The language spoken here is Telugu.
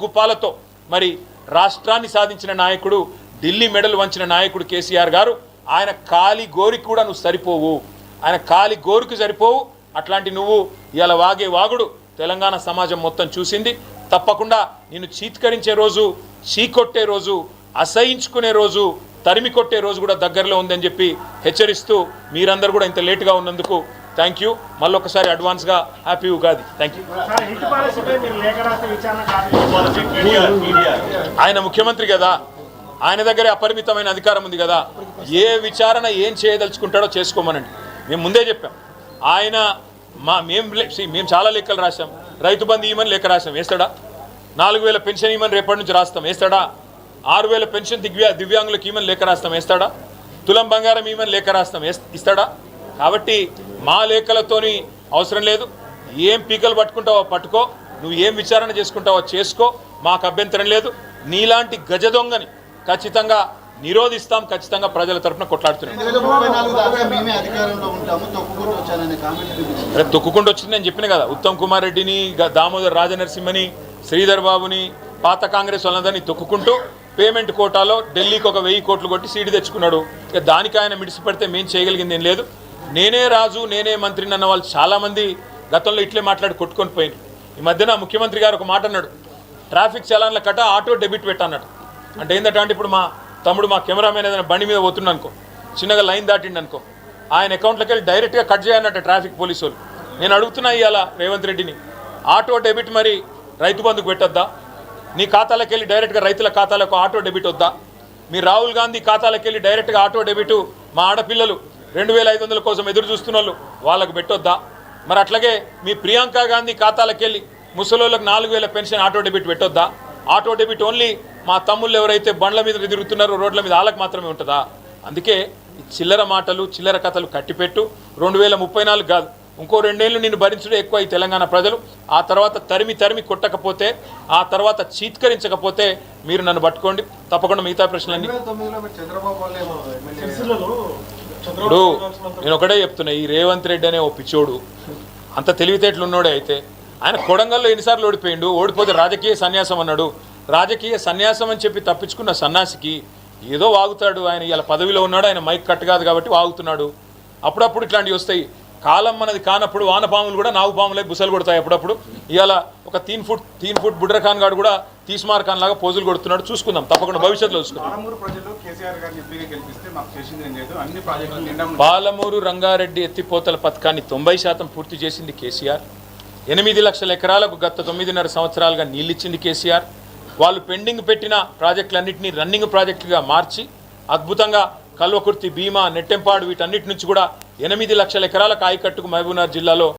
గుపాలతో మరి రాష్ట్రాన్ని సాధించిన నాయకుడు, ఢిల్లీ మెడల్ వంచిన నాయకుడు కేసీఆర్ గారు. ఆయన కాలి గోరికి కూడా నువ్వు సరిపోవు, ఆయన కాలి గోరికి సరిపోవు. అట్లాంటి నువ్వు ఇలా వాగే వాగుడు తెలంగాణ సమాజం మొత్తం చూసింది. తప్పకుండా నిన్ను చీత్కరించే రోజు, చీకొట్టే రోజు, అసహించుకునే రోజు, తరిమి కొట్టే రోజు కూడా దగ్గరలో ఉందని చెప్పి హెచ్చరిస్తూ, మీరందరూ కూడా ఇంత లేటుగా ఉన్నందుకు థ్యాంక్ యూ. మళ్ళొకసారి అడ్వాన్స్గా హ్యాపీ ఉగాది. Thank you. ఆయన ముఖ్యమంత్రి కదా, ఆయన దగ్గరే అపరిమితమైన అధికారం ఉంది కదా. ఏ విచారణ ఏం చేయదలుచుకుంటాడో చేసుకోమనండి. మేము ముందే చెప్పాం. ఆయన మేము చాలా లెక్కలు రాసాం. రైతు బంధు ఇవ్వమని లెక్క రాసాం, వేస్తాడా? 4000 పెన్షన్ ఇవ్వమని రేపటి నుంచి రాస్తాం, వేస్తాడా? 6000 పెన్షన్ దివ్యాంగులకు ఇవ్వమని లెక్క రాస్తాం, వేస్తాడా? తులం బంగారం ఇవ్వమని లెక్క రాస్తాం, ఇస్తాడా? కాబట్టి మా లేఖలతోని అవసరం లేదు. ఏం పీకలు పట్టుకుంటావో పట్టుకో, నువ్వు ఏం విచారణ చేసుకుంటావో చేసుకో, మాకు అభ్యంతరం లేదు. నీలాంటి గజ దొంగని ఖచ్చితంగా నిరోధిస్తాం, ఖచ్చితంగా ప్రజల తరఫున కొట్లాడుతున్నాం. తొక్కుకుంటూ వచ్చింది నేను చెప్పిన కదా. ఉత్తమ్ కుమార్ రెడ్డిని, దామోదర్ రాజనరసింహని, శ్రీధర్ బాబుని, పాత కాంగ్రెస్ వాళ్ళందరినీ తొక్కుకుంటూ పేమెంట్ కోటాలో ఢిల్లీకి ఒక 1000 కోట్లు కొట్టి సీటు తెచ్చుకున్నాడు. ఇక దానికి ఆయన మిడిసిపెడితే మేము చేయగలిగింది ఏం లేదు. నేనే రాజు, నేనే మంత్రిని అన్న వాళ్ళు చాలామంది గతంలో ఇట్లే మాట్లాడి కొట్టుకొని పోయింది. ఈ మధ్యన ముఖ్యమంత్రి గారు ఒక మాట అన్నాడు, ట్రాఫిక్ చలాన్ల కట్ట ఆటో డెబిట్ పెట్టన్నాడు. అంటే ఏంటంటే ఇప్పుడు మా తమ్ముడు, మా కెమెరామెన్ ఏదైనా బండి మీద పోతున్నా అనుకో, చిన్నగా లైన్ దాటిండి అనుకో, ఆయన అకౌంట్లోకి వెళ్ళి డైరెక్ట్గా కట్ చేయన్నట్టు ట్రాఫిక్ పోలీసు వాళ్ళు. నేను అడుగుతున్నా ఇవాళ రేవంత్ రెడ్డిని, ఆటో డెబిట్ మరి రైతు బంధుకు పెట్టొద్దా? నీ ఖాతాలోకి వెళ్ళి డైరెక్ట్గా రైతుల ఖాతాలకు ఆటో డెబిట్ వద్దా? మీ రాహుల్ గాంధీ ఖాతాలోకి వెళ్ళి డైరెక్ట్గా ఆటో డెబిట్ మా ఆడపిల్లలు 2500 కోసం ఎదురు చూస్తున్న వాళ్ళు వాళ్ళకు పెట్టొద్దా? మరి అట్లాగే మీ ప్రియాంక గాంధీ ఖాతాలకు వెళ్ళి ముసలోళ్ళకి 4000 పెన్షన్ ఆటో డెబిట్ పెట్టొద్దా? ఆటో డెబిట్ ఓన్లీ మా తమ్ముళ్ళు ఎవరైతే బండ్ల మీద తిరుగుతున్నారో రోడ్ల మీద వాళ్ళకి మాత్రమే ఉంటుందా? అందుకే ఈ చిల్లర మాటలు, చిల్లర కథలు కట్టిపెట్టు. 2034 కాదు, ఇంకో 2 ఏళ్ళు నిన్ను భరించడం ఎక్కువ ఈ తెలంగాణ ప్రజలు. ఆ తర్వాత తరిమి కొట్టకపోతే, ఆ తర్వాత చీత్కరించకపోతే మీరు నన్ను పట్టుకోండి. తప్పకుండా మిగతా ప్రశ్నలన్నీ. ఇప్పుడు నేను ఒకటే చెప్తున్నా, ఈ రేవంత్ రెడ్డి అనే ఓ పిచ్చోడు, అంత తెలివితేటలు ఉన్నోడే అయితే ఆయన కొడంగల్లో ఎన్నిసార్లు ఓడిపోయిండు. ఓడిపోతే రాజకీయ సన్యాసం అన్నాడు. రాజకీయ సన్యాసం అని చెప్పి తప్పించుకున్న సన్యాసికి ఏదో వాగుతాడు. ఆయన ఇలా పదవిలో ఉన్నాడు, ఆయన మైక్ కట్ కాదు కాబట్టి వాగుతున్నాడు. అప్పుడప్పుడు ఇట్లాంటివి వస్తాయి. కాలం మనది కానప్పుడు వానపాములు కూడా నాగుపాములై బుసలు కొడతాయి అప్పుడప్పుడు. ఇవాళ ఒక 3 ఫుట్ బుడ్ర ఖాన్ గారు కూడా తీస్మార్ ఖాన్ లాగా పోజులు కొడుతున్నాడు. చూసుకుందాం, తప్పకుండా భవిష్యత్తులో చూసుకుందాం. పాలమూరు రంగారెడ్డి ఎత్తిపోతల పథకాన్ని 90% పూర్తి చేసింది కేసీఆర్. 8 లక్షల ఎకరాలకు గత 9.5 సంవత్సరాలుగా నీళ్ళిచ్చింది కేసీఆర్. వాళ్ళు పెండింగ్ పెట్టిన ప్రాజెక్టులన్నింటినీ రన్నింగ్ ప్రాజెక్టుగా మార్చి అద్భుతంగా కల్వకుర్తి, భీమా, నెట్టెంపాడు వీటన్నిటి నుంచి కూడా 8 లక్షల ఎకరాలకు ఆయకట్టుకు మహబూబ్నగర్ జిల్లాలో